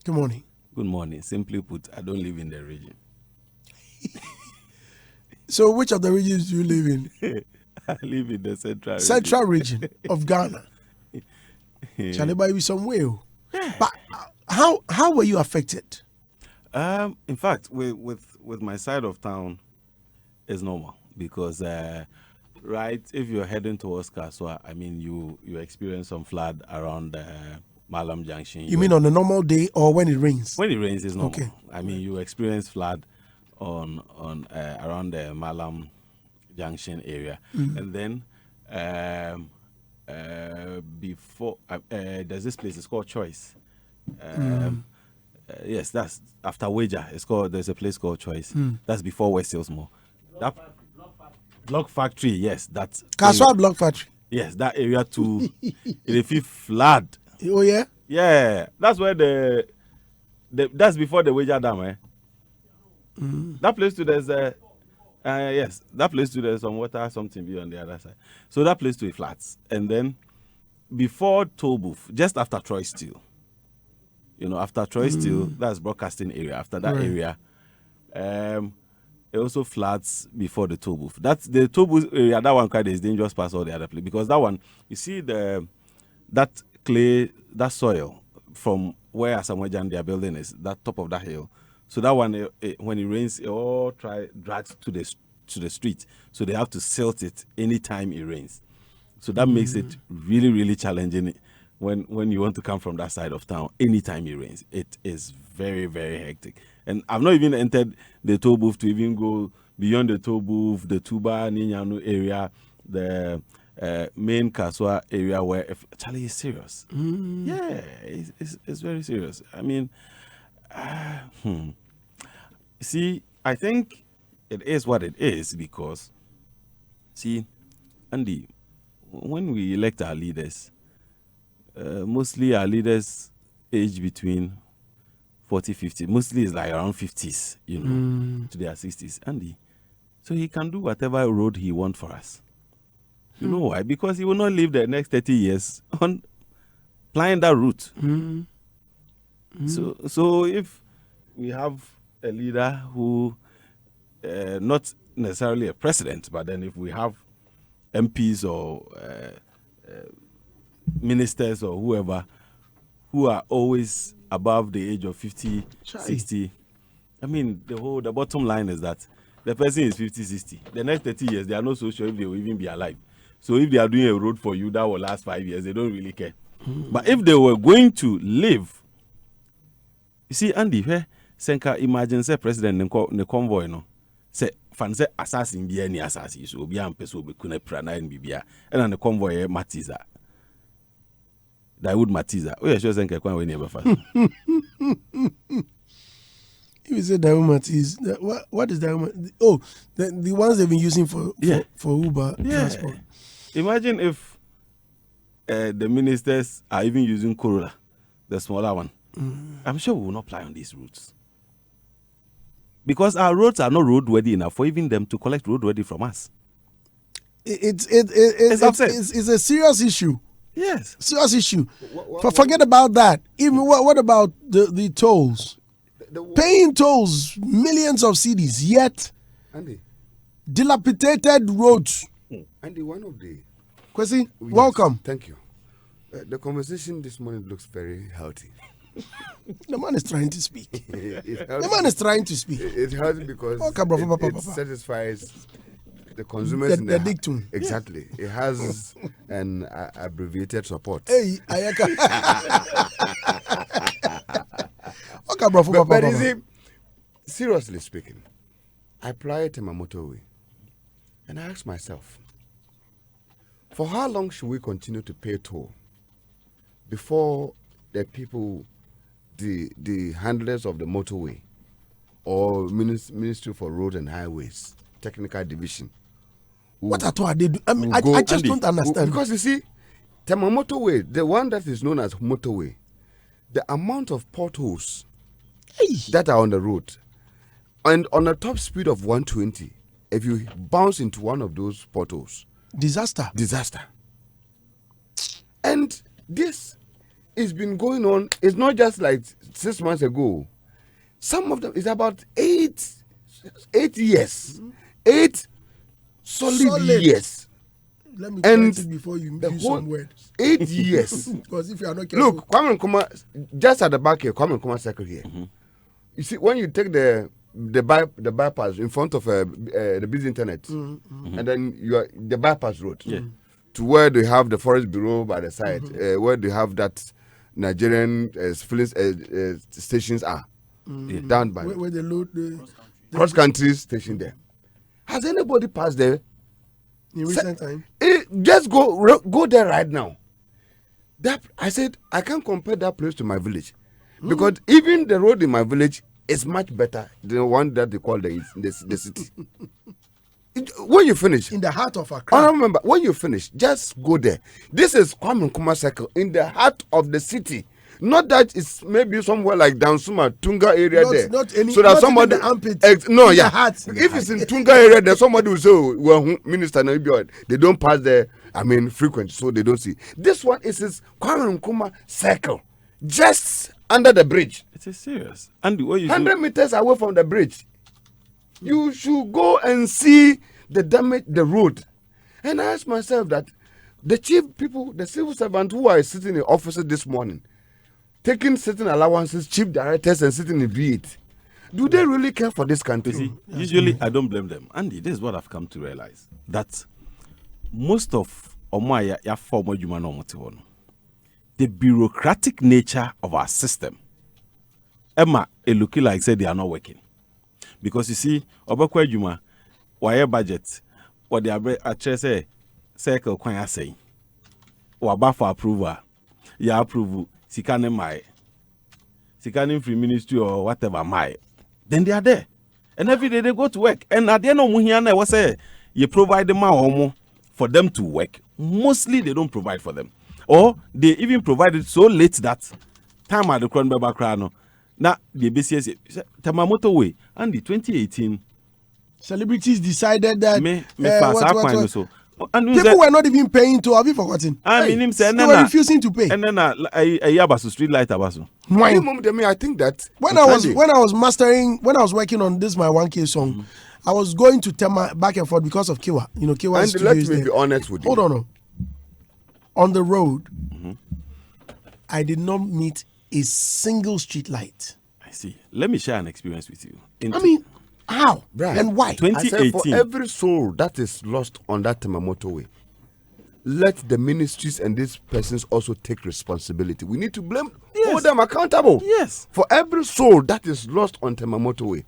Good morning. Good morning. Simply put, I don't live in the region. So which of the regions do you live in? I live in the Central region of Ghana. Shall it be somewhere? But how were you affected? In fact, with my side of town, it's normal because right, if you're heading towards Kaswa, I mean you experience some flood around Malam Junction. You mean on a normal day or when it rains? When it rains, it's normal. Okay. I mean you experience flood on around the Malam Junction area, and then before there's this place. It's called Choice. Yes, that's after Wager. There's a place called Choice. That's before West Hills Mall. That Block Factory, yes, that's Kaswa Block Factory. Yes, that area too. If you flood. Oh yeah? Yeah. That's where that's before the Wager Dam, eh? That place too there's yes, that place too there's some water, something be on the other side. So that place too is flats. And then before Toll Booth, just after Troy Steel. After Troy Steel, that's broadcasting area. After that area, it also floods before the Toll Booth. That's the Toll Booth area. That one kind is dangerous past all the other place because that one, you see that clay, that soil from where Asamoah their building is, that top of that hill. So that one, when it rains, it all drags to the street. So they have to silt it anytime it rains. So that makes it really, really challenging. When you want to come from that side of town, anytime it rains, it is very, very hectic. And I've not even entered the Toll Booth to even go beyond the Toll Booth, the Tuba, Ninyanu area, the main Kaswa area where Charlie is serious. Yeah, it's very serious. I mean, see, I think it is what it is because, see, Andy, when we elect our leaders, mostly our leaders age between 40, 50. Mostly it's like around 50s, to their 60s. Andy, so he can do whatever road he wants for us. You know why? Because he will not live the next 30 years on plying that route. So if we have a leader who, not necessarily a president, but then if we have MPs or ministers or whoever who are always above the age of 50, 60. I mean, the bottom line is that the person is 50, 60. The next 30 years, they are not so sure if they will even be alive. So if they are doing a road for you that will last 5 years, they don't really care. But if they were going to live, you see, Andy, Senka, imagine say president in the convoy, no? Say, fan say assassin be any assassin, so be am person be kuna prana and bibia, and on the convoy Matiza. Dawood Matiza. Oh, yeah, sure, Senka, when we never fast. If you say Dawood Matiza, what is Dawood? Oh, the ones they've been using for Uber transport. Imagine if the ministers are even using Corolla, the smaller one. I'm sure we will not apply on these routes. Because our roads are not roadworthy enough for even them to collect roadworthy from us. It's a serious issue. Yes. Serious issue. Forget about that. Even what about the tolls? Paying tolls, millions of cedis, yet Andy, dilapidated roads. Andy, one of the... Kwesi, Yes, welcome. Thank you. The conversation this morning looks very healthy. The man is trying to speak. It's The man is trying to speak. It's healthy because it satisfies the consumers. The dictum. Exactly. It has an abbreviated support. Hey, Ayaka. But you see, seriously speaking, I apply to my motorway and I ask myself, for how long should we continue to pay toll before the people, the handlers of the motorway or Ministry for Roads and Highways, Technical Division? What at all are they doing? I mean, I just don't understand. Because you see, Tema motorway, the one that is known as motorway, the amount of potholes that are on the road, and on a top speed of 120, if you bounce into one of those potholes, Disaster. And this it's been going on. It's not just like 6 months ago. Some of them is about 8 years. 8 solid years. Let me correct it before you use some words. 8 years. Because if you are not careful. Look, Kwame Nkrumah, just at the back here, Kwame Nkrumah Circle here. You see, when you take the bypass in front of the busy internet, and then the bypass road to where they have the forest bureau by the side, where they have that Nigerian filling stations are down by where they load the cross country station there. Has anybody passed there in recent time? Just go there right now. That I said I can't compare that place to my village, because even the road in my village is much better than the one that they call the city. When you finish in the heart of Accra, I remember when you finish, just go there. This is Kwame Nkrumah Circle in the heart of the city. Not that it's maybe somewhere like Dansuma, Tunga area there. Not any, so that not somebody in the armpit. No, yeah. If it's in Tunga area, then somebody will say, oh, well, Minister, they don't pass there. I mean, frequent, so they don't see. This one is his Kwame Nkrumah Circle, just under the bridge. It is serious. And what you 100 meters away from the bridge. You should go and see the damage, the road. And I asked myself that the chief people, the civil servants who are sitting in offices this morning, taking certain allowances, chief directors, and sitting in V8, do they really care for this country? You see, usually I don't blame them. Andy, this is what I've come to realize. That most of the bureaucratic nature of our system, Emma, it looking like say they are not working. Because you see, Obakwa Juma, why budget, what they are actually say, circle kwanya saying, or for approval, ya approve, sikane my, sikane free ministry or whatever my, then they are there. And every day they go to work. And at the end of Muhiana, was say, you provide them more for them to work. Mostly they don't provide for them. Or they even provide it so late that time at the Crown Baba Crano. Now, the BCS, Tamamoto way, and the 2018 celebrities decided that and people were not even paying to. Have you forgotten? I mean, they were refusing to pay. And then a yabasu street light abasu. I think that when I was mastering, when I was working on this my 1K song, I was going to Tema back and forth because of Kiwa. You know, Kiwa. And let me be honest with you. Hold on. On the road, I did not meet a single street light. I see. Let me share an experience with you. How? Right. And why? 2018. I said for every soul that is lost on that Tema motorway, let the ministries and these persons also take responsibility. We need to hold them accountable. Yes. For every soul that is lost on Tema motorway,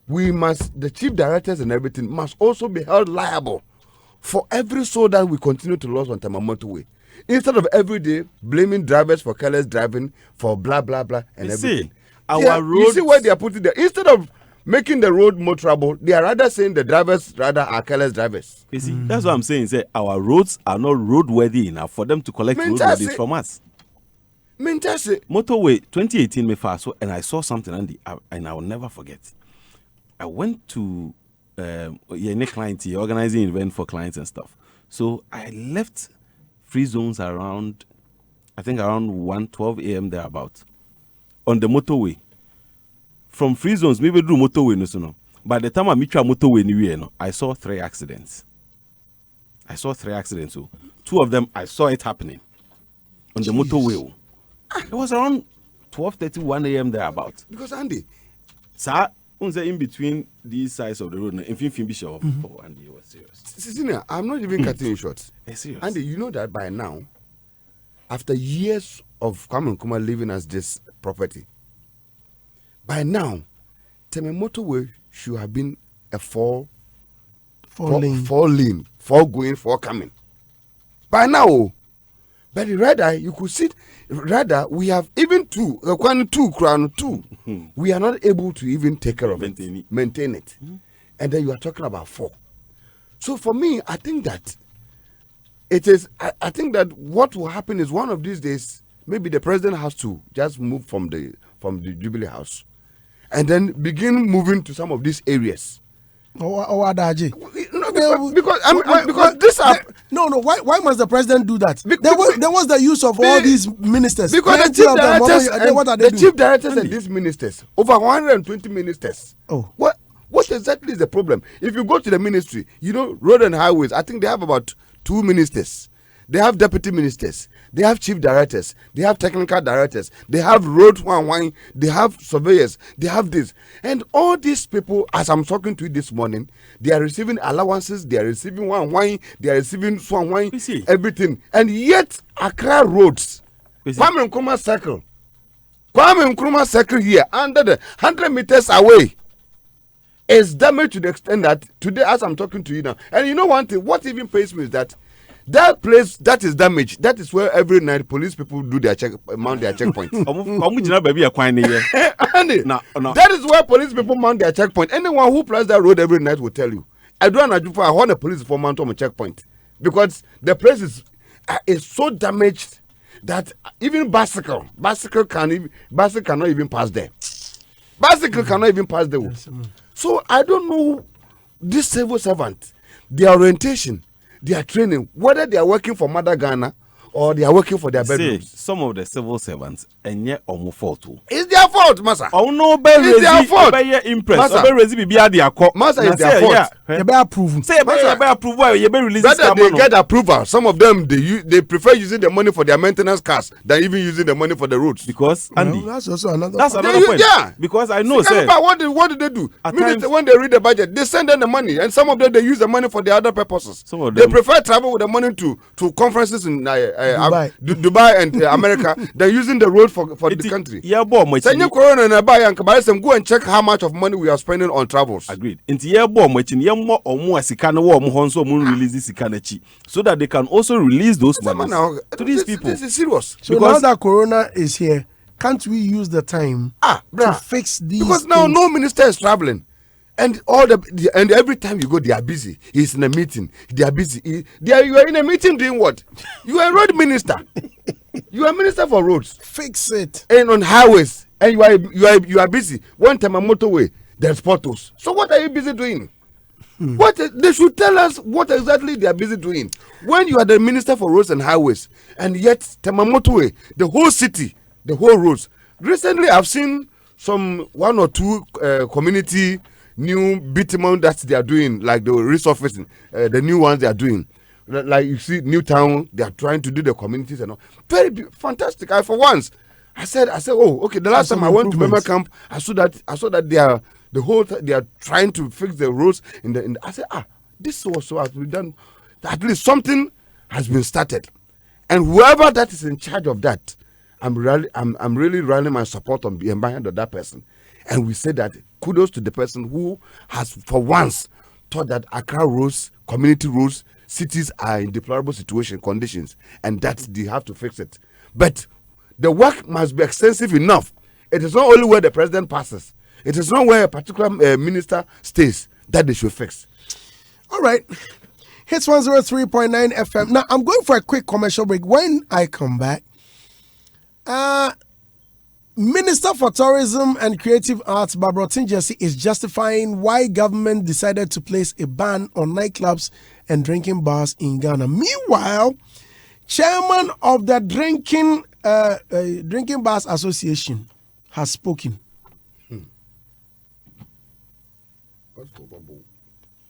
the chief directors and everything must also be held liable for every soul that we continue to lose on Tema motorway. Instead of every day blaming drivers for careless driving, for blah, blah, blah, and everything. You see where they are putting there? Instead of making the road more trouble, they are rather saying the drivers are careless drivers. You see, that's what I'm saying. Say our roads are not roadworthy enough for them to collect roadworthies from us. Motorway 2018 me fast, and I saw something and I will never forget. I went to client organizing event for clients and stuff. So I left free zones around, I think around 1:12 a.m. thereabout on the motorway. From free zones, maybe do motorway no. By the time I meet your motorway, I saw 3 accidents. So 2 of them I saw it happening on the motorway. It was around 12:31 a.m. thereabout. Because Andy, sir, in between these sides of the road, if you be sure, Andy was serious. Cecilia, I'm not even cutting you short. Serious. Andy, you know that by now, after years of Kwame Nkrumah living as this property, by now, Tema motorway should have been a 4 lane, 4 going, 4 coming. By now, but rather you could see, rather we have even 2, crown 2. We are not able to even take care of maintain it, and then you are talking about 4. So for me, I think that it is. I think that what will happen is one of these days, maybe the president has to just move from the Jubilee House, and then begin moving to some of these areas. Owadaji. No, because this no. Why must the president do that? There was the use of all these ministers. Because the chief directors the chief directors and these ministers, over 120 ministers. Oh, what exactly is the problem? If you go to the ministry, road and highways, I think they have about 2 ministers. They have deputy ministers. They have chief directors. They have technical directors. They have road wine. They have surveyors. They have this. And all these people, as I'm talking to you this morning, they are receiving allowances. They are receiving wine. They are receiving swan wine. Everything. And yet, Accra roads, Kwame Nkrumah circle here, under the 100 meters away, is damaged to the extent that today, as I'm talking to you now, and you know one thing, what even pains me is that place that is damaged, that is where every night police people do their mount their checkpoint. That is where police people mount their checkpoint. Anyone who plays that road every night will tell you, I want the police for mount on a checkpoint, because the place is so damaged that even bicycle cannot even pass there. Bicycle cannot even pass there. So I don't know this civil servant, their orientation, their training, whether they are working for Mother Ghana or they are working for their bedrooms. Some of the civil servants, and yet almost fault. It's their fault, Massa. Oh no, it's their fault. Massa, it's their fault. They be approved. Say, be approved. You be released. Rather they get approval. Some of them they prefer using the money for their maintenance cars than even using the money for the roads. Because Andy, that's also another. That's another point. Yeah. Because I know. Say, what did they do? When they read the budget, they send them the money, and some of them they use the money for their other purposes. Some of them, they prefer travel with the money to conferences in Dubai and America. They're using the road for the country. Yeah, go and check how much of money we are spending on travels. Agreed. So that they can also release those money to these people. This is serious. So now that Corona is here, can't we use the time to fix these? Because now no minister is traveling. And and every time you go, they are busy. He's in a meeting. They are busy. You are in a meeting doing what? You are a road minister. You are minister for roads. Fix it. And on highways, and you are busy. One time a motorway, there's potholes. So what are you busy doing? What they should tell us what exactly they are busy doing. When you are the minister for roads and highways, and yet Motorway, the whole city, the whole roads. Recently, I've seen one or two community new bitumen that they are doing, like the resurfacing, the new ones they are doing. Like you see, Newtown, they are trying to do the communities and all. Very fantastic. I said, oh, okay. The last time I went to Mema Camp, I saw that they are they are trying to fix the roads I said, this also has been done. At least something has been started, and whoever that is in charge of that, I'm really rallying my support on behind of that person. And we say that kudos to the person who has, for once, thought that Accra roads, community roads, cities are in deplorable conditions, and that they have to fix it. But the work must be extensive enough. It is not only where the president passes. It is not where a particular minister stays that they should fix. All right. Hitz 103.9 FM. Now, I'm going for a quick commercial break. When I come back, Minister for Tourism and Creative Arts, Barbara Tinjesi, is justifying why government decided to place a ban on nightclubs and drinking bars in Ghana. Meanwhile, chairman of the Drinking Bars Association has spoken.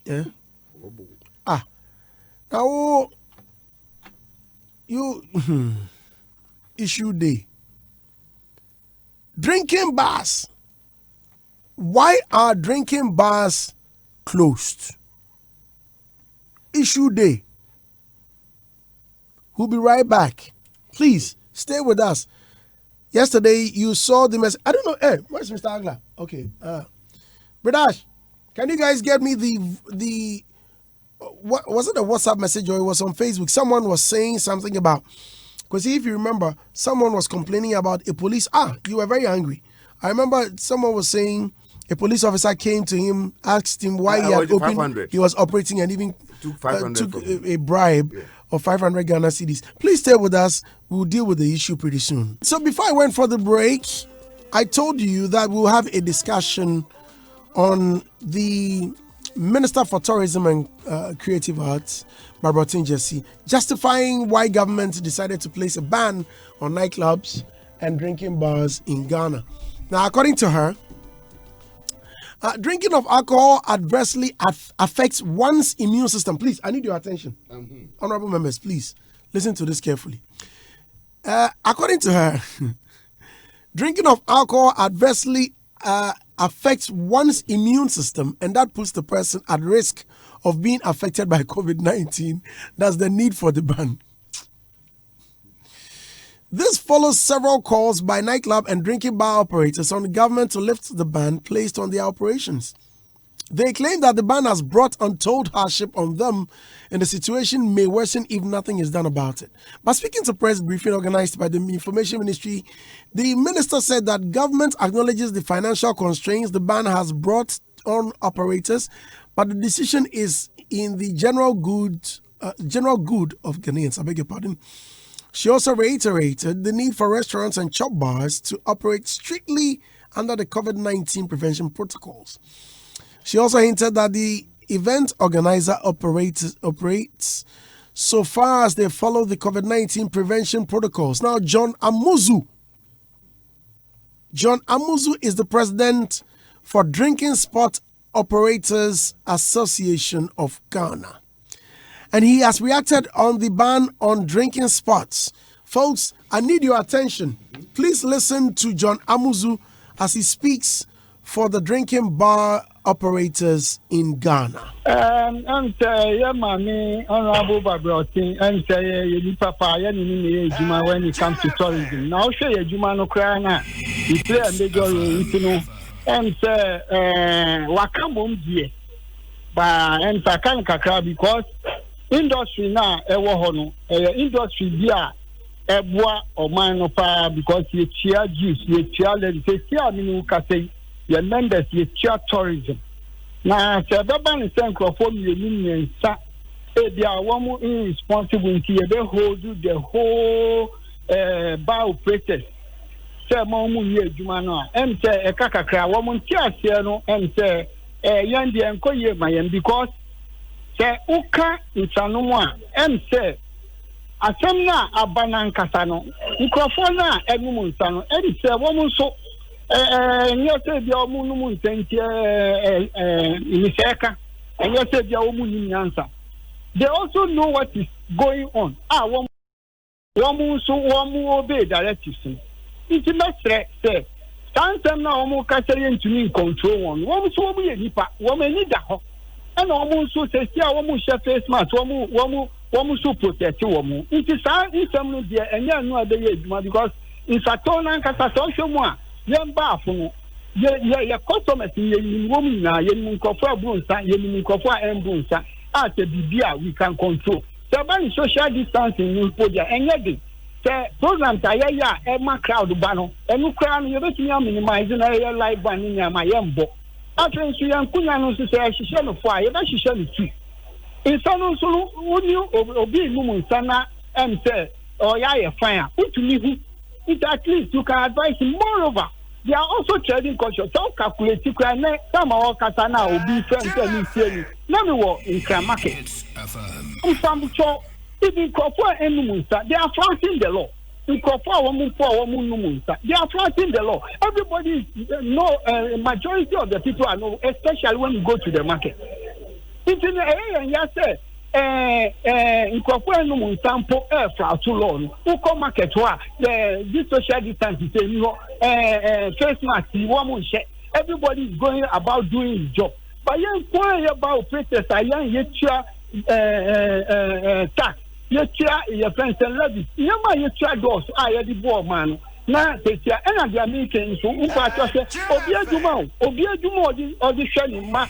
Yeah. Now you issue day. Drinking bars. Why are drinking bars closed? Issue day. We'll be right back. Please stay with us. Yesterday you saw the message. I don't know. Hey, where's Mr. Agla? Okay. Bradash, can you guys get me the what was it, a WhatsApp message or it was on Facebook? Someone was saying something about, because if you remember, someone was complaining about a police. You were very angry. I remember someone was saying a police officer came to him, asked him why he was operating, and even took a bribe of 500 Ghana cedis. Please stay with us. We'll deal with the issue pretty soon. So before I went for the break, I told you that we'll have a discussion on the Minister for Tourism and Creative Arts, Barbara Jesse, justifying why government decided to place a ban on nightclubs and drinking bars in Ghana. Now, according to her, drinking of alcohol adversely affects one's immune system. Please, I need your attention. Honorable members, please listen to this carefully. According to her, drinking of alcohol adversely affects one's immune system, and that puts the person at risk of being affected by COVID-19. That's the need for the ban. This follows several calls by nightclub and drinking bar operators on the government to lift the ban placed on their operations. They claim that the ban has brought untold hardship on them, and the situation may worsen if nothing is done about it. But speaking to press briefing organized by the Information Ministry, the minister said that government acknowledges the financial constraints the ban has brought on operators, but the decision is in the general good of Ghanaians. I beg your pardon. She also reiterated the need for restaurants and chop bars to operate strictly under the COVID-19 prevention protocols. She also hinted that the event organizer operates so far as they follow the COVID-19 prevention protocols. Now, John Amuzu is the president for Drinking Spot Operators Association of Ghana, and he has reacted on the ban on drinking spots. Folks, I need your attention. Please listen to John Amuzu as he speaks for the drinking bar operators in Ghana. I'm saying, yeah, mommy, honorable Babrotin, and say, you papa, Juma when it comes to tourism. Now, show you Juma no crana. You play a major role, you know, and say, Wakamum, dear. But and Sakan Kaka, because industry now, industry here, Ebwa or Manopa, because you cheer juice, you cheer, let's say, your members, you cheer tourism. Now, Sababan is saying, Crawford, you they are one more irresponsibility, they hold the whole bar process. Say, Momu, Jumano, and say, a Kakakra, woman, Tiasiano, and say, Yandi and Koye, Mayan, because say, Uka, it's a no one, and say, Asamna, Abanan Casano, Ukrafona, Edmund Sano, and say, woman, so. And you said your moon sent in Seka, and you said your moon answer. They also know what is going on. One obey directives. It's a matter, say, stand them now, more Castellan to me control one. One so be a nipa, woman need that. And almost so says, yeah, one share face mask, one so protect a woman. It is some dear, and you know the age because it's a tone and Cassation. Young bathroom, your customers in woman now, you coffee brunsa, you coffee and brunsa. At the BBA, we can control. So, by social distancing, you put your energy. The program, Taya, Emma crowd banner, and you crown your minimizing a live ban in my yambo. After you and Kunan to say, she shall fire, but she shall be. In some solo, would you obey Mumun Sana and say, oh, yeah, fire, put to me. It at least you can advise him. Moreover, they are also trading culture. So calculate some of our Katana will be friends and saying, let me walk in Kram market. Some show, if in Kofa and Munsa, they are flouting the law. In Kofa, woman for woman Munsa, they are flouting the law. Everybody know, majority of the people are know, especially when you go to the market. It's in the area, and yes, sir. In Kofa no Munsampo air for too long. Who come market wa this social distancing say face mask woman share. Everybody is going about doing his job. But you inquire about places I young tax. You your friends and ladies. You might doors. I the boy man. Now they say and they are making so Obiadumo or the shining ma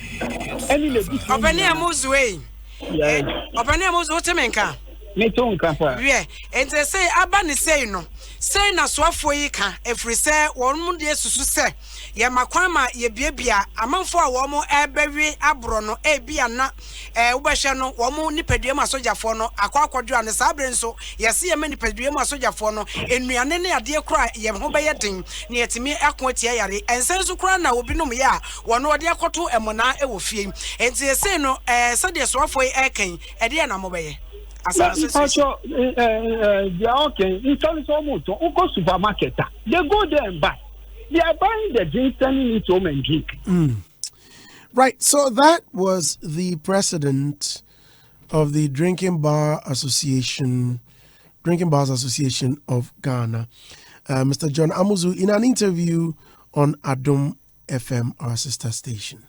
any Openia Musway. Openia Muswotemenka. Me too nkafa. Yeah, and they say abani say no. Say na swafo yi ka efri say won mu de susu say ye makwama ye biebia amanfo a wo mo ebewe abro no bia na wobehwe no wo mo nipadua ma sojafo no akwakodwo ane sabre nso ye se ye ma nipadua ma sojafo no enuane ne ade kra ye ho be ye den ne yetimi ako atia yare ensenso kra na obinom ye a wono ode akoto emona wo fie enti say no se de swafo yi eken ede na mo be ye. They are okay. In some supermarket, they go there and buy. They are buying the drink, sending it home and drink. Right. So that was the president of the Drinking Bars Association of Ghana, Mr. John Amuzu, in an interview on Adom FM, our sister station.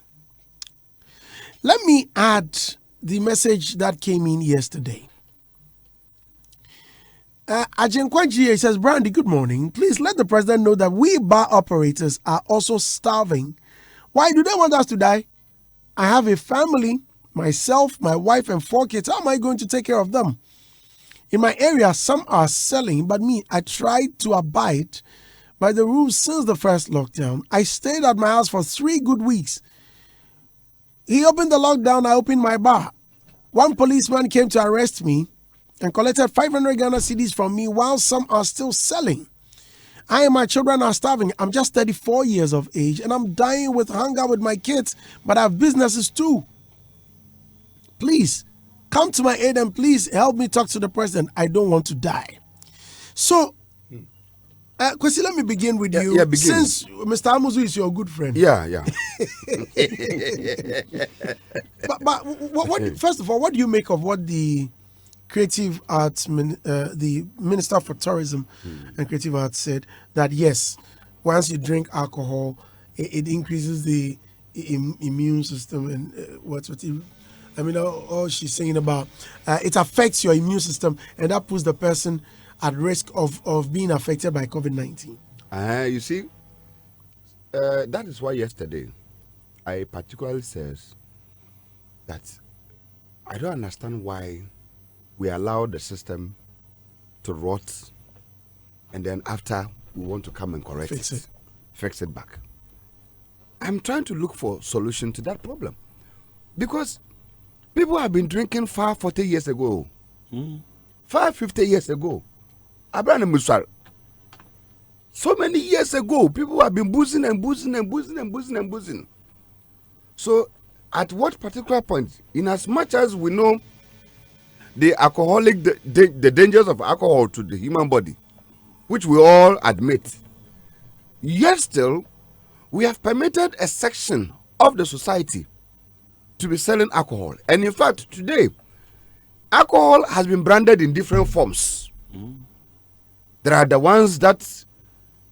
Let me add the message that came in yesterday. Ajenkwaji says, Brandy, good morning. Please let the president know that we bar operators are also starving. Why do they want us to die? I have a family, myself, my wife, and 4 kids. How am I going to take care of them? In my area, some are selling, but me, I tried to abide by the rules since the first lockdown. I stayed at my house for 3 good weeks. He opened the lockdown, I opened my bar. One policeman came to arrest me and collected 500 Ghana cedis from me while some are still selling. I and my children are starving. I'm just 34 years of age and I'm dying with hunger with my kids, but I have businesses too. Please come to my aid and please help me talk to the president. I don't want to die. So, Kwesi, let me begin with you. Yeah, begin. Since Mr. Amuzu is your good friend. Yeah. But what, first of all, what do you make of what the Creative Arts, the Minister for Tourism and Creative Arts said that yes, once you drink alcohol, it increases the immune system and all she's saying about it affects your immune system and that puts the person at risk of being affected by COVID-19. You see, that is why yesterday I particularly says that I don't understand why we allow the system to rot and then after we want to come and correct fix it back. I'm trying to look for solution to that problem because people have been drinking 40 years ago, 50 years ago. Abraham Musar. So many years ago, people have been boozing and boozing and boozing and boozing and boozing. So, at what particular point, in as much as we know the alcoholic, the dangers of alcohol to the human body, which we all admit, yet still, we have permitted a section of the society to be selling alcohol. And in fact, today, alcohol has been branded in different forms. There are the ones that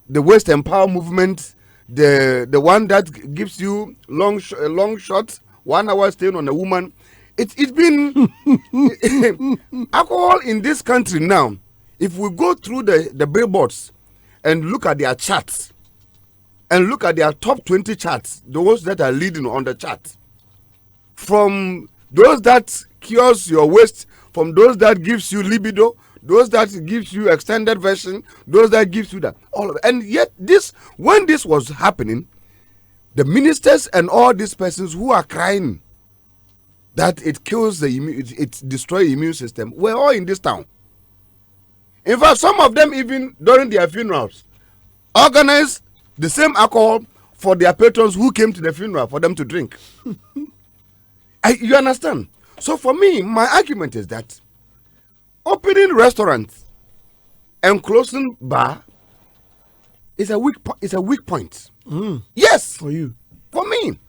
the West Empower movement, the one that gives you long shot, 1 hour staying on a woman. It's been alcohol in this country now. If we go through the billboards and look at their charts and look at their top 20 charts, those that are leading on the chart, from those that cures your waist, from those that gives you libido, those that gives you extended version, those that gives you that, all of it. And yet when this was happening, the ministers and all these persons who are crying that it kills it destroys the immune system were all in this town. In fact, some of them even during their funerals organized the same alcohol for their patrons who came to the funeral for them to drink. You understand? So for me, my argument is that opening restaurants and closing bar is a weak point. Yes, For you. for me,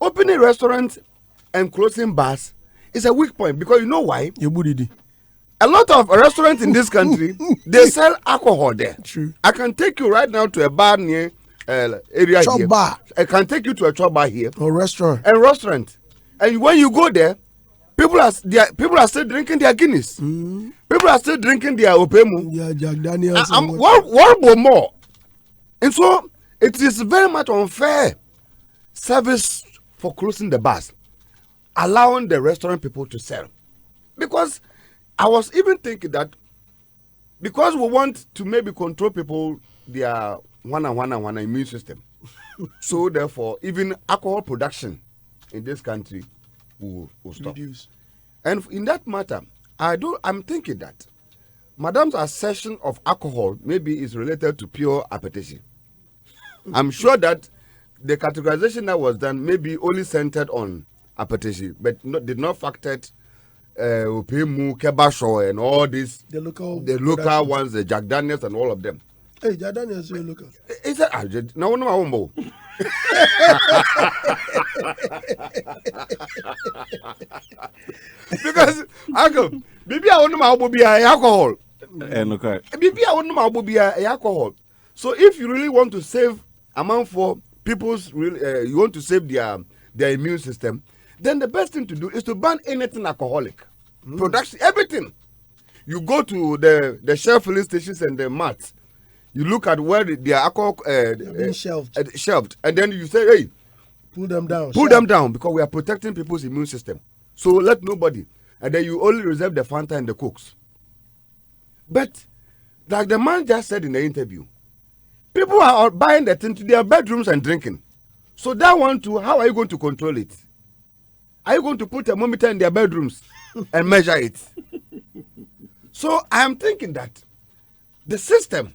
opening restaurants and closing bars is a weak point because you know why? Your booty. A lot of restaurants in this country they sell alcohol there. True. I can take you right now to a bar near area Chop here. bar. I can take you to a chop bar here. Or restaurant. A restaurant, and when you go there, people are still drinking their Guinness. People are still drinking their Opemu. Yeah, Jack Daniels. What more? And so it is very much unfair service for closing the bars, allowing the restaurant people to sell, because I was even thinking that because we want to maybe control people, their one immune system. So therefore, even alcohol production in this country will stop. Reduce. And in that matter, I'm thinking that Madam's assertion of alcohol maybe is related to pure appetition. I'm sure that the categorization that was done maybe only centered on appetition, but did not factor Opemu, Kebasho, and all these The local ones, the Jack Daniels and all of them. Hey, Jack Daniels, you're local. Is that no? Because uncle, maybe I want to be alcohol. Maybe I want to be alcohol. So if you really want to save amount for people's you want to save their immune system, then the best thing to do is to ban anything alcoholic. Production, everything. You go to the Shell filling stations and the mats. You look at where the alcohol being shelved. Shelved, and then you say, hey, pull them down. Pull them down because we are protecting people's immune system. So let nobody. And then you only reserve the Fanta and the Cokes. But like the man just said in the interview, people are buying the thing to their bedrooms and drinking. So that one too, how are you going to control it? Are you going to put a thermometer in their bedrooms and measure it? So I am thinking that the system,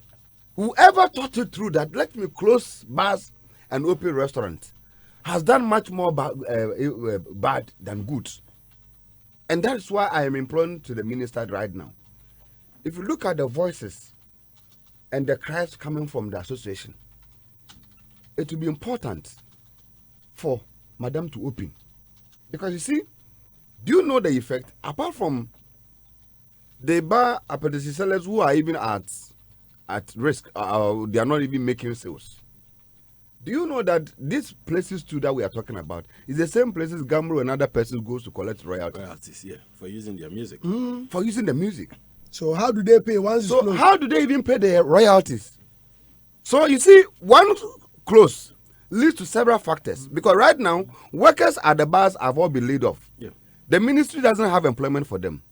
whoever thought it through that, let me close bars and open restaurants, has done much more bad than good. And that's why I am imploring to the minister right now. If you look at the voices and the cries coming from the association, it will be important for Madam to open. Because you see, do you know the effect? Apart from the bar appetizer sellers who are even at risk, they are not even making sales. Do you know that these places too that we are talking about is the same places Gambro and other persons goes to collect royalties? Yeah, for using their music. For using the music. So how do they pay once it's closed? How do they even pay the royalties? So you see, one close leads to several factors. Because right now, workers at the bars have all been laid off. Yeah. The ministry doesn't have employment for them.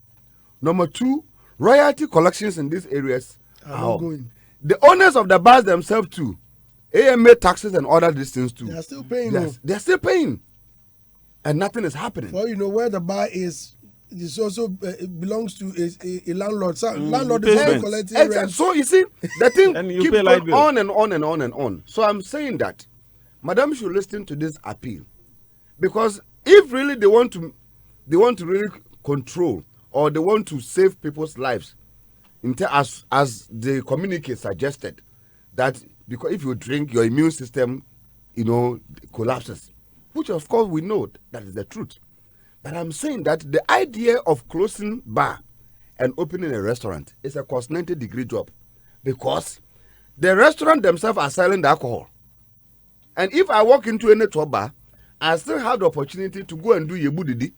Number two, royalty collections in these areas are ongoing. The owners of the bars themselves too, AMA taxes and other these things too. They are still paying. They're still paying. And nothing is happening. Well, you know where the bar is. It also belongs to a landlord. So landlord is also collecting rent. So you see, the thing keeps going on and on and on and on. So I'm saying that Madam should listen to this appeal, because if really they want to really control or they want to save people's lives, as the communique suggested, that because if you drink, your immune system, collapses, which of course we know that is the truth. But I'm saying that the idea of closing bar and opening a restaurant is a cost 90-degree job, because the restaurant themselves are selling the alcohol. And if I walk into any bar, I still have the opportunity to go and do yebudidi.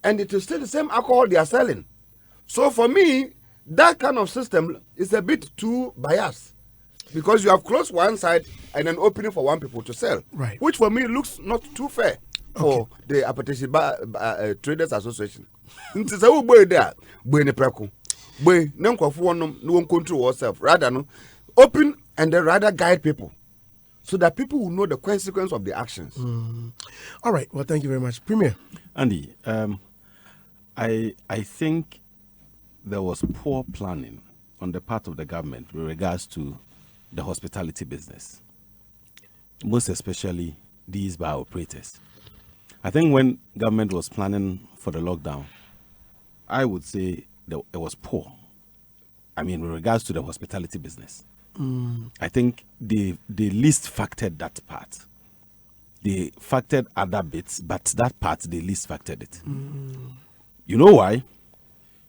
And it is still the same alcohol they are selling. So for me, that kind of system is a bit too biased, because you have closed one side and then opening for one people to sell. Right. Which for me looks not too fair for the Appetition Bar Traders Association. Nti say we boy there, boy ne preko. Boy, no one control yourself. Rather no, open and then rather guide people, so that people will know the consequence of the actions. All right. Well, thank you very much, Premier. Andy, I think there was poor planning on the part of the government with regards to the hospitality business, most especially these bar operators. I think when government was planning for the lockdown, I would say that it was poor. I mean, with regards to the hospitality business. I think they least factored that part. They factored other bits, but that part, they least factored it. You know why?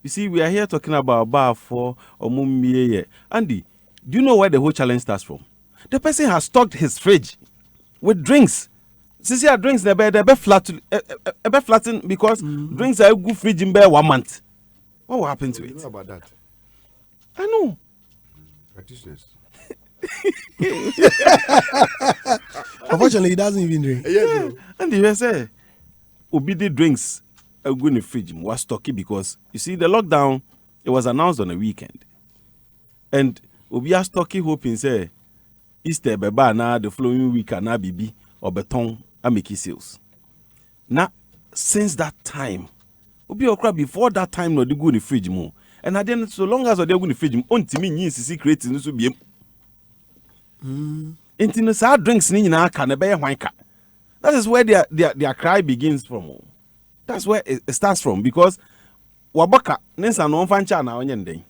You see, we are here talking about bar for Omumie. Andy, do you know where the whole challenge starts from? The person has stocked his fridge with drinks. Since your drinks, they're flatten because drinks are a good fridge in 1 month. What will happen to it? You know about that? I know. Practitioners. Unfortunately, he doesn't even drink. Yeah. And the USA, Obidi drinks go in the fridge was stocky because you see the lockdown, it was announced on a weekend. And we are stocky hoping say Easter beba na the following week na bibi or beton and make sales. Now since that time, we okra before that time no dey go in the fridge more. And then so long as they go in the fridge, ontimi nyi sisi create no so biem. Intino sa drinks ni nyina ka na be hwan ka. That is where their cry begins from. That's where it starts from because wabaka nensa no fancha na onye ndeng.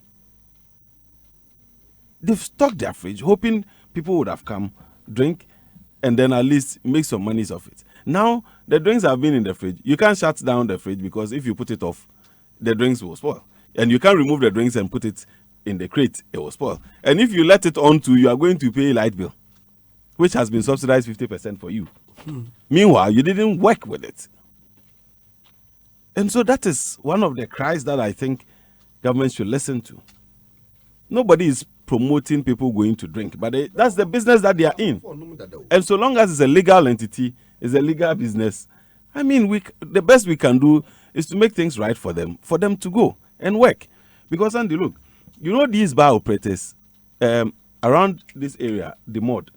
They've stocked their fridge hoping people would have come, drink, and then at least make some money off it. Now the drinks have been in the fridge. You can't shut down the fridge because if you put it off, the drinks will spoil. And you can't remove the drinks and put it in the crate, it will spoil. And if you let it on to, you are going to pay light bill, which has been subsidized 50% for you. Meanwhile, you didn't work with it. And so that is one of the cries that I think government should listen to. Nobody is promoting people going to drink, but that's the business that they are in. And so long as it's a legal entity, it's a legal business. I mean, the best we can do is to make things right for them to go and work. Because, Andy, look, you know these bar operators around this area, the mod.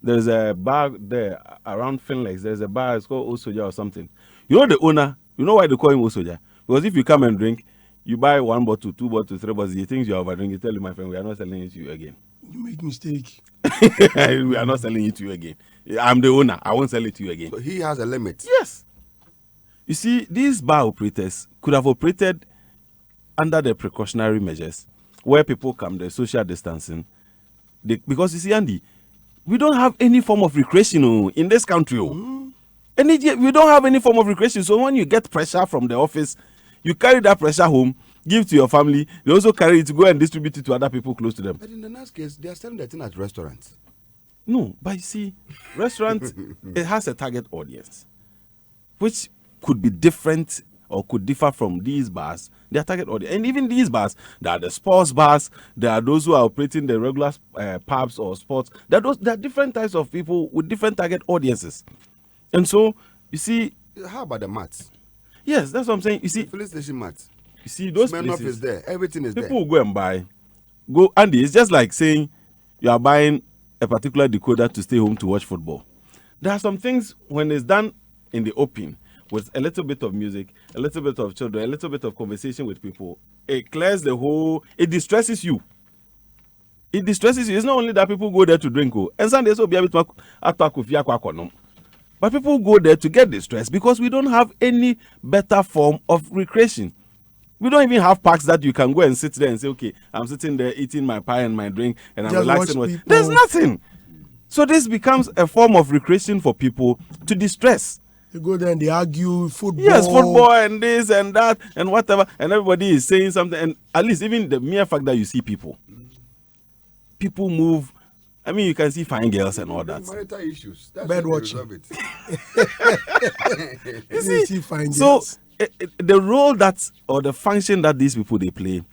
There's a bar there around Finlex. There's a bar, it's called Osoja or something. You know the owner, you know why they call him Osoja? Because if you come and drink, you buy 1 bottle, 2 bottles, 3 bottles, he thinks you're overdrinking. You tell him, my friend, we are not selling it to you again. You make mistake. We are not selling it to you again. I'm the owner. I won't sell it to you again. So he has a limit. Yes. You see, these bar operators could have operated under the precautionary measures where people come, the social distancing. Because you see, Andy, we don't have any form of recreation in this country. We don't have any form of recreation. So when you get pressure from the office, you carry that pressure home, give to your family. They also carry it to go and distribute it to other people close to them. But in the next case, they are selling that thing at restaurants. No, but you see, restaurants, it has a target audience, which could be different or could differ from these bars, their target audience. And even these bars, there are the sports bars, there are those who are operating the regular pubs or sports. There are different types of people with different target audiences. And so, you see... How about the mats? Yes, that's what I'm saying. You see... Police station mats. You see, those Smirnoff places... is there. Everything is there. People will go and buy. Andy, it's just like saying you are buying a particular decoder to stay home to watch football. There are some things, when it's done in the open, with a little bit of music, a little bit of children, a little bit of conversation with people, it clears the whole... It distresses you. It distresses you. It's not only that people go there to drink, and some days will be able to... But people go there to get distressed because we don't have any better form of recreation. We don't even have parks that you can go and sit there and say, okay, I'm sitting there eating my pie and my drink and I'm relaxing. There's nothing. So this becomes a form of recreation for people to distress. They go there and they argue football. Yes, football and this and that and whatever. And everybody is saying something. And at least even the mere fact that you see people move. I mean, you can see fine girls and all that. Marital issues. That's Bed watching. You see fine so girls. The role or the function that these people they play,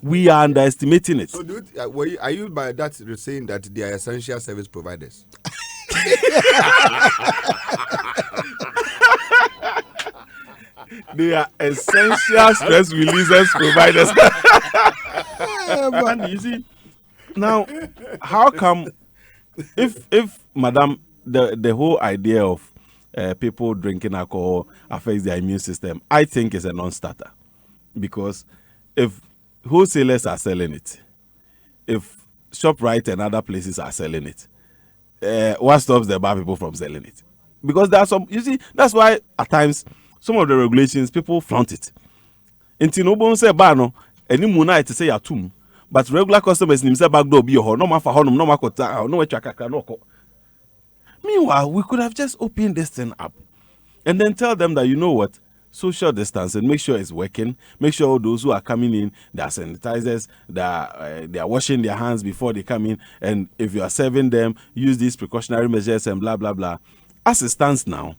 we are underestimating it. So, dude, are you by that saying that they are essential service providers? They are essential stress releasers providers. And you see, now, how come if madam, the whole idea of people drinking alcohol affects their immune system, I think is a non-starter. Because if wholesalers are selling it, if ShopRite and other places are selling it, what stops the bar people from selling it? Because there are some, you see, that's why at times some of the regulations people flaunt it. Until no say bar no, any muna it say yatum. But regular customers themselves back door be your no matter honum, no matter no chakaka no. Meanwhile, we could have just opened this thing up and then tell them that, you know what, social distancing, make sure it's working, make sure all those who are coming in, they are sanitizers, they are washing their hands before they come in, and if you are serving them, use these precautionary measures and blah, blah, blah. As it stands now,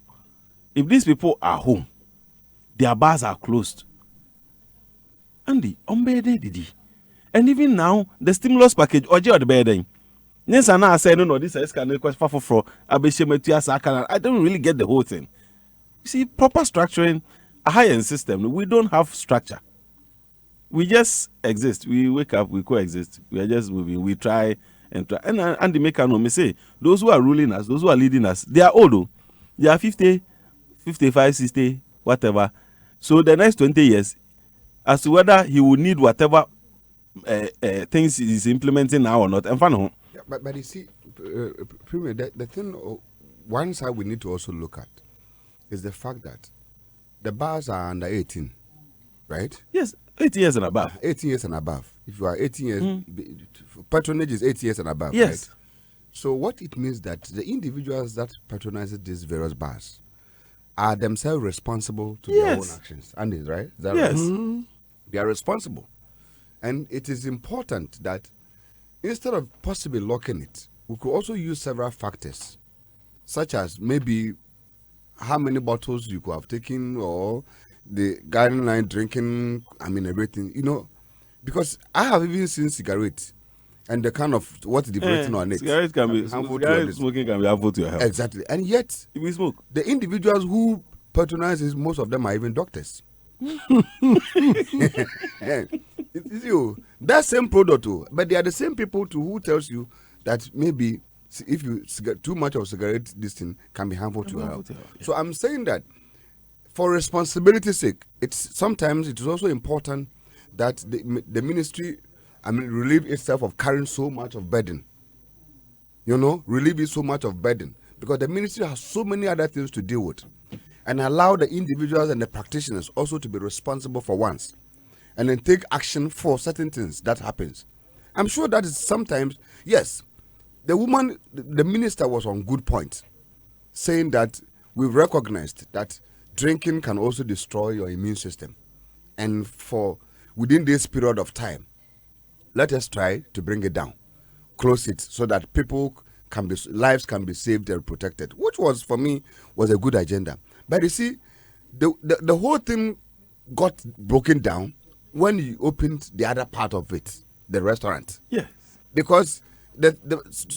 if these people are home, their bars are closed. Andy, didi. And even now, the stimulus package, oje the bedding. Yes, and I say no, this is kind of question for I don't really get the whole thing. You see, proper structuring a high-end system, we don't have structure. We just exist. We wake up, we coexist. We are just moving. We try and try. And the maker no me say, those who are ruling us, those who are leading us, they are old. Oh. They are 50, 55, 60, whatever. So the next 20 years, as to whether he will need whatever things he's implementing now or not. And yeah, but you see, Premier, the thing, one side we need to also look at is the fact that the bars are under 18, right? Yes, 18 years and above. 18 years and above. If you are 18 years, patronage is 18 years and above, yes. Right? So what it means that the individuals that patronize these various bars are themselves responsible to their own actions. And right? Is that yes. Right? They are responsible. And it is important that instead of possibly locking it, we could also use several factors, such as maybe how many bottles you could have taken or the guideline drinking, everything, because I have even seen cigarettes and the kind of what they've written on it. Cigarettes can be harmful. Smoking can be harmful to your health. Exactly. And yet, if we smoke, the individuals who patronize it, most of them are even doctors. It's you. That same product too, but they are the same people too who tells you that maybe if you too much of cigarette, this thing can be harmful to your health. So I'm saying that for responsibility's sake, sometimes it is also important that the ministry, relieve itself of carrying so much of burden. Relieve it so much of burden because the ministry has so many other things to deal with, and allow the individuals and the practitioners also to be responsible for once, and then take action for certain things that happens. I'm sure that is sometimes, yes, the minister was on good point, saying that we've recognized that drinking can also destroy your immune system. And for within this period of time, let us try to bring it down, close it so that lives can be saved and protected, which was, for me, was a good agenda. But you see, the whole thing got broken down when you opened the other part of it, the restaurant. Yes. Because the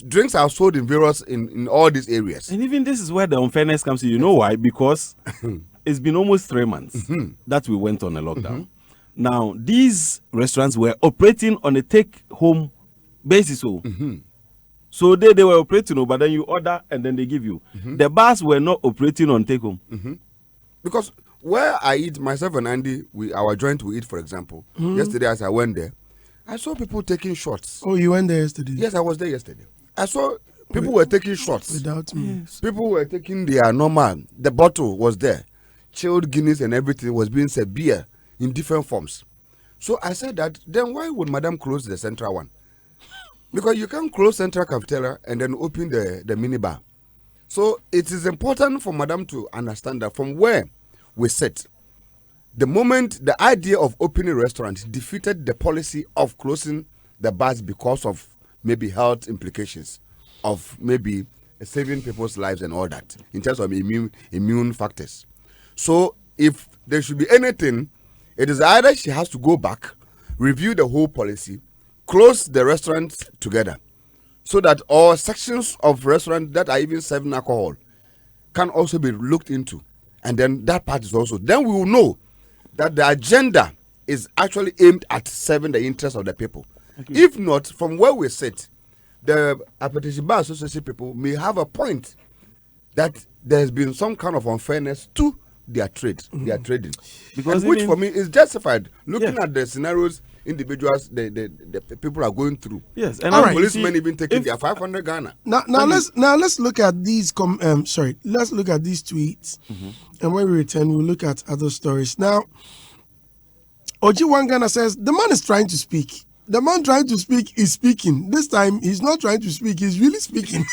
drinks are sold in all these areas. And even this is where the unfairness comes in. You know why? Because it's been almost 3 months that we went on a lockdown. Now, these restaurants were operating on a take-home basis. So they were operating, but then you order and then they give you. The bars were not operating on take-home. Because where I eat, myself and Andy, our joint we eat, for example, yesterday as I went there, I saw people taking shots. Oh, you went there yesterday? Yes, I was there yesterday. I saw people were taking shots. Without me. Yes. People were taking their normal. The bottle was there. Chilled Guinness and everything was being said, beer in different forms. So I said that, then why would Madam close the central one? Because you can't close central cafeteria and then open the mini bar. So it is important for Madam to understand that from where we sit, the moment the idea of opening restaurants defeated the policy of closing the bars because of maybe health implications, of maybe saving people's lives and all that, in terms of immune factors. So if there should be anything, it is either she has to go back, review the whole policy, close the restaurants together, so that all sections of restaurants that are even serving alcohol can also be looked into. And then that part is also, then we will know that the agenda is actually aimed at serving the interests of the people. Okay. If not, from where we sit, the Appetition Bar Association people may have a point that there has been some kind of unfairness to their trade, their trading, because which for me is justified. Looking at the scenarios individuals, the people are going through. Yes, and all right, policemen even taking their 500 Ghana. Now let's look at these. Let's look at these tweets, and when we return, we'll look at other stories. Now, Oji Wangana says the man is trying to speak. The man trying to speak is speaking. This time, he's not trying to speak; he's really speaking.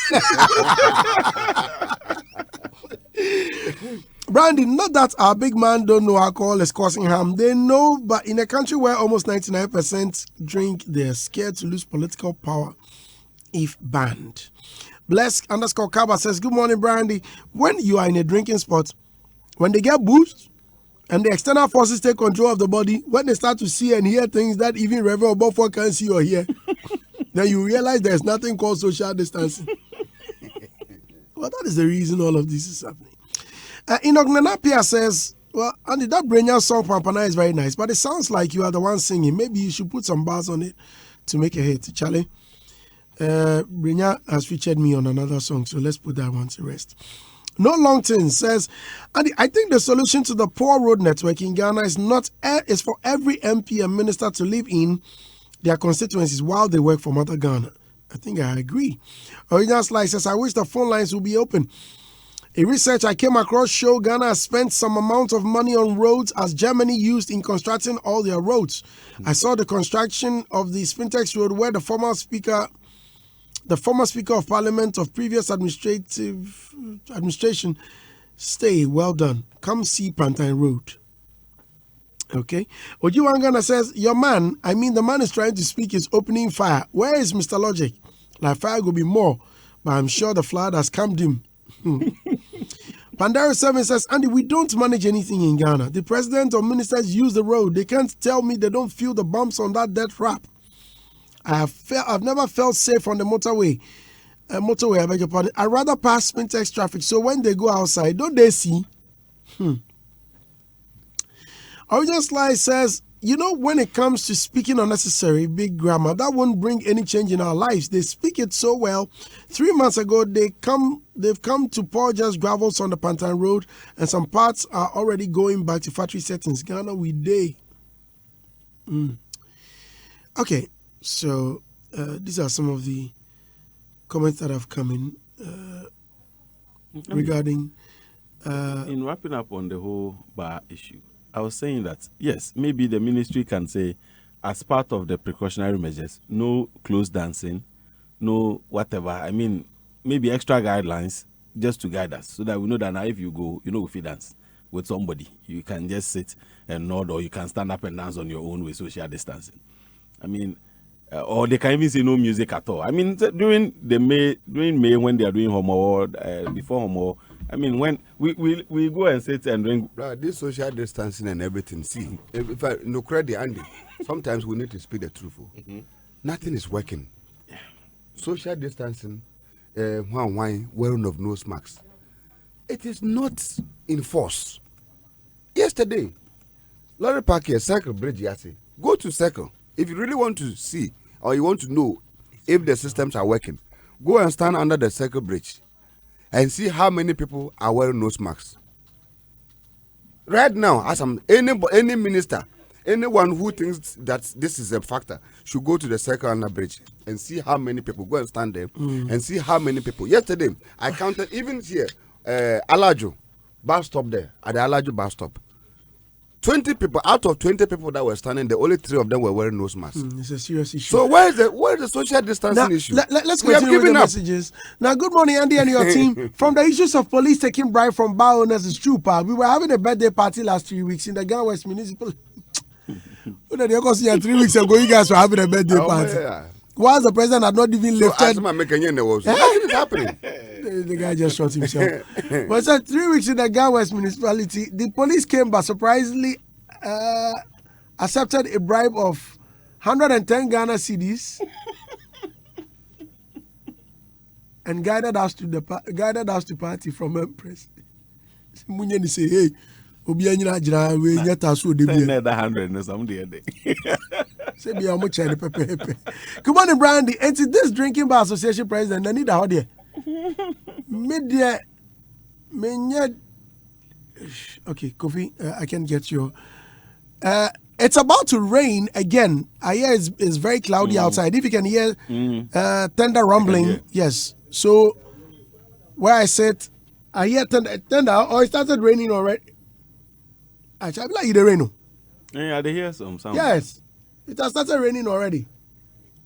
Brandy, not that our big man don't know alcohol is causing harm. They know, but in a country where almost 99% drink, they're scared to lose political power if banned. Bless_Kaba says, good morning, Brandy. When you are in a drinking spot, when they get boozed and the external forces take control of the body, when they start to see and hear things that even Reverend Obofor can't see or hear, then you realize there's nothing called social distancing. Well, that is the reason all of this is happening. Enoch Nanapia says, Well, Andy, that Brenya song Pampana is very nice, but it sounds like you are the one singing. Maybe you should put some bars on it to make a hit. Charlie, Brenya has featured me on another song, so let's put that one to rest. No Longton says, Andy, I think the solution to the poor road network in Ghana is for every MP and minister to live in their constituencies while they work for Mother Ghana. I think I agree. Original Slice says, I wish the phone lines would be open. A research I came across showed Ghana has spent some amount of money on roads as Germany used in constructing all their roads. I saw the construction of the Spintex Road where the former speaker of Parliament of previous administration stay. Well done. Come see Pantine Road. Okay. Ojiwangana says, the man is trying to speak his opening fire. Where is Mr. Logic? Like fire will be more, but I'm sure the flood has calmed him. Pandara 7 says, Andy, we don't manage anything in Ghana. The president or ministers use the road. They can't tell me they don't feel the bumps on that death trap. I've never felt safe on the motorway. I beg your pardon. I'd rather pass Spintex traffic. So when they go outside, don't they see? Original Sly says, when it comes to speaking unnecessary big grammar, that won't bring any change in our lives. They speak it so well. 3 months ago, they've come to pour just gravels on the Pantan Road, and some parts are already going back to factory settings. Ghana, we day. Okay, so these are some of the comments that have come in regarding... in wrapping up on the whole bar issue, I was saying that, yes, maybe the ministry can say, as part of the precautionary measures, no close dancing, no whatever. I mean, maybe extra guidelines just to guide us so that we know that now if you go, if you dance with somebody, you can just sit and nod, or you can stand up and dance on your own with social distancing. I mean, or they can even say no music at all. I mean, during May when they are doing homo, before homo, I mean, when we go and sit and drink. This social distancing and everything, see, if I no credit, Andy, sometimes we need to speak the truth. Nothing is working. Yeah. Social distancing, wearing of nose masks, it is not in force. Yesterday, Lorry Park here, Circle Bridge, Yasi, go to Circle. If you really want to see or you want to know if the systems are working, go and stand under the Circle Bridge and see how many people are wearing nose masks. Right now, as any minister, anyone who thinks that this is a factor should go to the Circle under bridge and see how many people. Go and stand there and see how many people. Yesterday, I counted even here, Alajo bus stop there, at the Alajo bus stop. 20 people, out of 20 people that were standing there, only 3 of them were wearing nose masks. It's a serious issue. So where is the social distancing issue? Let's continue with the messages. Now, good morning, Andy and your team. From the issues of police taking bribe from bar owners is true, pal. We were having a birthday party last 3 weeks in the Ghana West Municipal. 3 weeks ago, you guys were having a birthday party. Yeah. Whilst the president had not even lifted... Nothing is happening. The guy just shot himself. But so 3 weeks in the Ghana West municipality, the police came but surprisingly accepted a bribe of 110 Ghana cedis and guided us to party from Empress. Munyani say, hey, Obi anyina jira we nyata so de bi. Another 100 no some day. Say bi am chele pepe. Good morning, Brandy. And this drinking bar association president, I need a hot there. Media, okay, Kofi, I can get you. It's about to rain again. I hear it's very cloudy outside. If you can hear thunder rumbling, yes. So where I sit, I hear thunder, or it started raining already. Actually, I feel like it's raining. Yeah, they hear some sound. Yes, it has started raining already.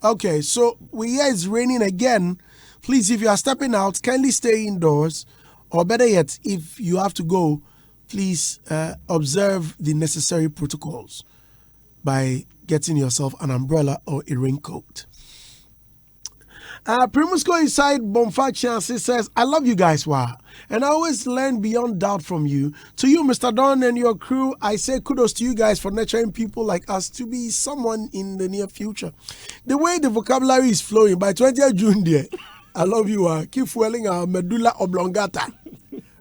Okay, so we hear it's raining again. Please, if you are stepping out, kindly stay indoors. Or better yet, if you have to go, please observe the necessary protocols by getting yourself an umbrella or a raincoat. Primus go inside Bonfa Chances says, I love you guys, wow. And I always learn beyond doubt from you. To you, Mr. Don and your crew, I say kudos to you guys for nurturing people like us to be someone in the near future. The way the vocabulary is flowing, by 20th June, dear, I love you. Keep fueling our medulla oblongata.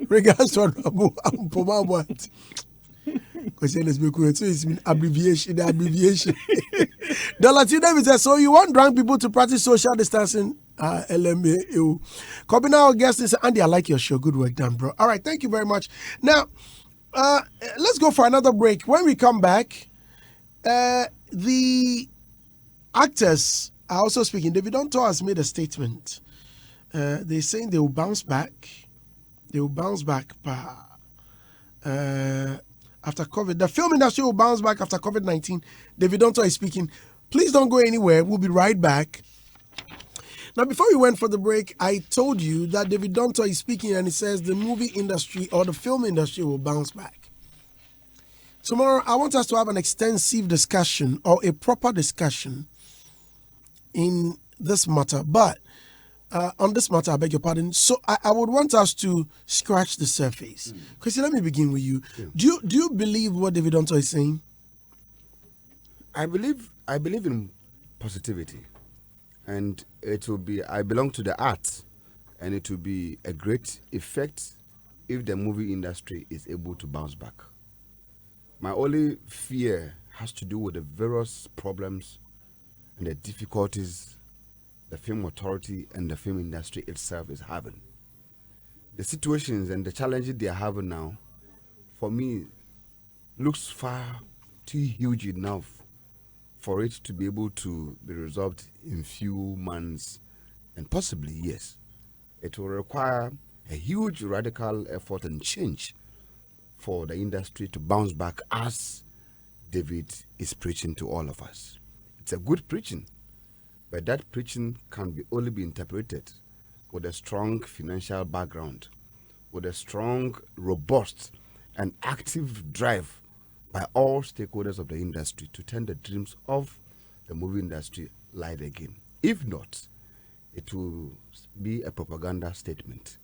Regards to Abu Pomabwat. Question is because so it's abbreviation. The Latino says, so you want drunk people to practice social distancing? LMA. Copy now, guest is Andy. I like your show. Good work done, bro. All right, thank you very much. Now, let's go for another break. When we come back, the actors are also speaking. David Donto has made a statement. They're saying they will bounce back. They will bounce back after COVID. The film industry will bounce back after COVID-19. David Donto is speaking. Please don't go anywhere. We'll be right back. Now, before we went for the break, I told you that David Donto is speaking and he says the movie industry or the film industry will bounce back. Tomorrow, I want us to have an extensive discussion or a proper discussion in this matter. But on this matter, I beg your pardon. So I would want us to scratch the surface. Chrissy, let me begin with you. Yeah. Do you believe what David Donto is saying? I believe in positivity. And it will be, I belong to the arts, and it will be a great effect if the movie industry is able to bounce back. My only fear has to do with the various problems and the difficulties the film authority and the film industry itself is having. The situations and the challenges they are having now, for me, looks far too huge enough for it to be able to be resolved in few months and possibly years. It will require a huge radical effort and change for the industry to bounce back as David is preaching to all of us. It's a good preaching, but that preaching can only be interpreted with a strong financial background, with a strong, robust, and active drive by all stakeholders of the industry to turn the dreams of the movie industry live again. If not, it will be a propaganda statement.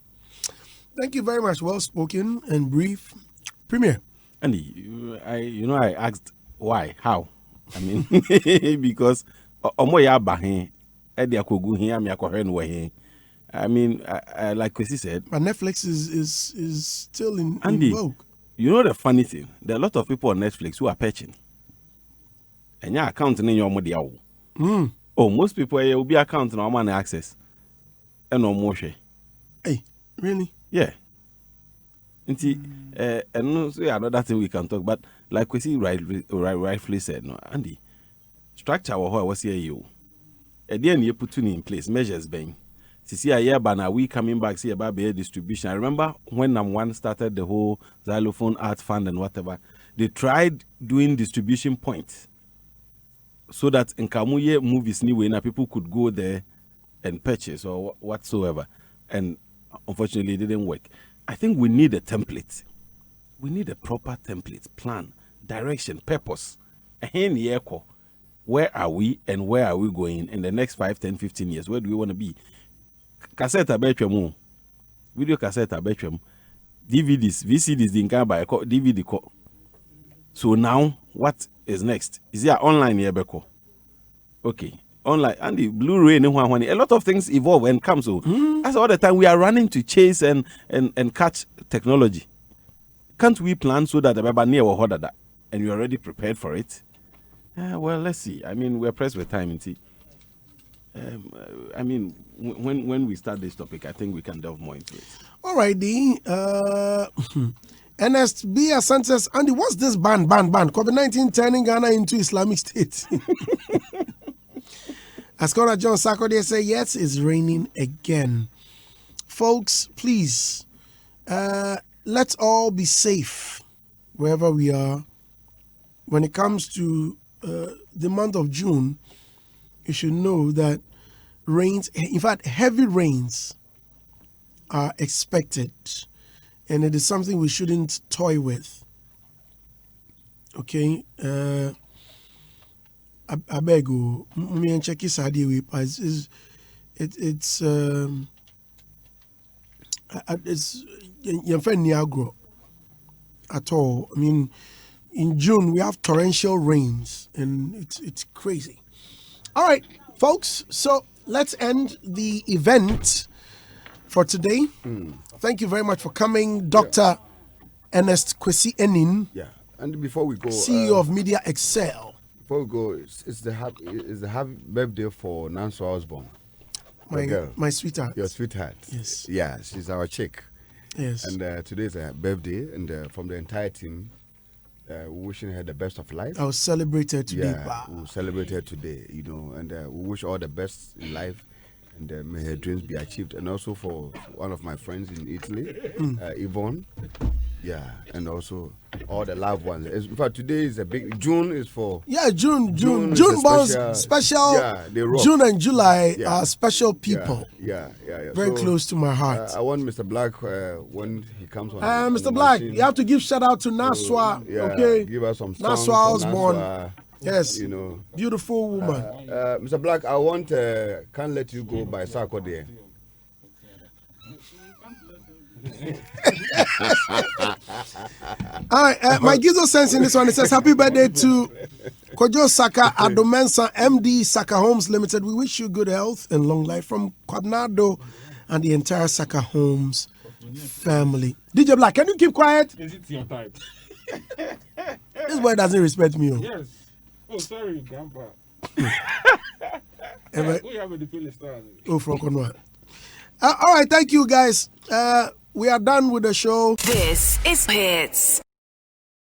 Thank you very much. Well spoken and brief. Premier. Andy, I asked why, how. I mean, because I mean, like Kwesi said. But Netflix is still in vogue. You know the funny thing? There are a lot of people on Netflix who are patching. And your account in your money. Oh, most people will be accounting on money access. And no more share. Hey, really? Yeah. And so another thing we can talk about, like we see rightfully said, no, Andy, structure was here you. At the end you put in place measures being. See a year banner we coming back see about beer distribution. I remember when Nam1 started the whole Xylophone Art Fund and whatever, they tried doing distribution points so that in Kamuye movies anyway, people could go there and purchase or whatsoever. And unfortunately it didn't work. I think we need a template. We need a proper template, plan, direction, purpose. Where are we and where are we going in the next 5, 10, 15 years? Where do we want to be? Cassette abetwem, video cassette abetwem, DVDs, VCDs didn't come by DVD. So now, what is next? Is there online here, Beko? Okay, online and the Blu-ray and a lot of things evolve and come. So that's all the time we are running to chase and catch technology. Can't we plan so that the Baba near or that and you're already prepared for it? Well, let's see. I mean, we're pressed with time, see. I mean, when we start this topic, I think we can delve more into it. All righty. Ernest B. Sanchez, Andy, what's this ban? COVID-19 turning Ghana into Islamic State. As Connor John Sarkodie say, yes, it's raining again. Folks, please, let's all be safe wherever we are. When it comes to the month of June, you should know that rains, in fact, heavy rains are expected, and it is something we shouldn't toy with. Okay, I beg you, me and check this idea. It's your friend Niagara at all. I mean, in June we have torrential rains, and it's crazy. All right, folks, so let's end the event for today. Thank you very much for coming, Dr. Ernest Kwesi Enin. Yeah, And before we go, CEO of Media Excel. Before we go, it's the happy birthday for Nancy Osborne. My sweetheart. Your sweetheart. Yes. Yeah, she's our chick. Yes. And today is her birthday, and from the entire team, wishing her the best of life. I will celebrate her today. Yeah, we'll celebrate her today, you know, and we wish all the best in life, and may her dreams be achieved. And also for one of my friends in Italy, Yvonne, yeah, and also all the loved ones. In fact, today is a big, June is for... Yeah, June is borns special. Yeah, they rock. June and July are special people. Yeah. Very close to my heart. I want Mr. Black, when he comes on Mr. Black, you have to give shout out to Naswa, okay? Give us some songs. Naswa Osborne. Yes, you know, beautiful woman. Mr. Black, I want Can't Let You Go by Sarko there. All right, my Gizo sends in this one. It says, happy birthday to Kojo Saka Adomensa, MD Saka Homes Limited. We wish you good health and long life from Quadnado and the entire Saka Homes family. DJ Black, can you keep quiet? Is it your type? This boy doesn't respect me. Yes. Oh, sorry, Grandpa. We have a defeated star. Oh, from Conwa. All right, thank you guys. We are done with the show. This is Hitz.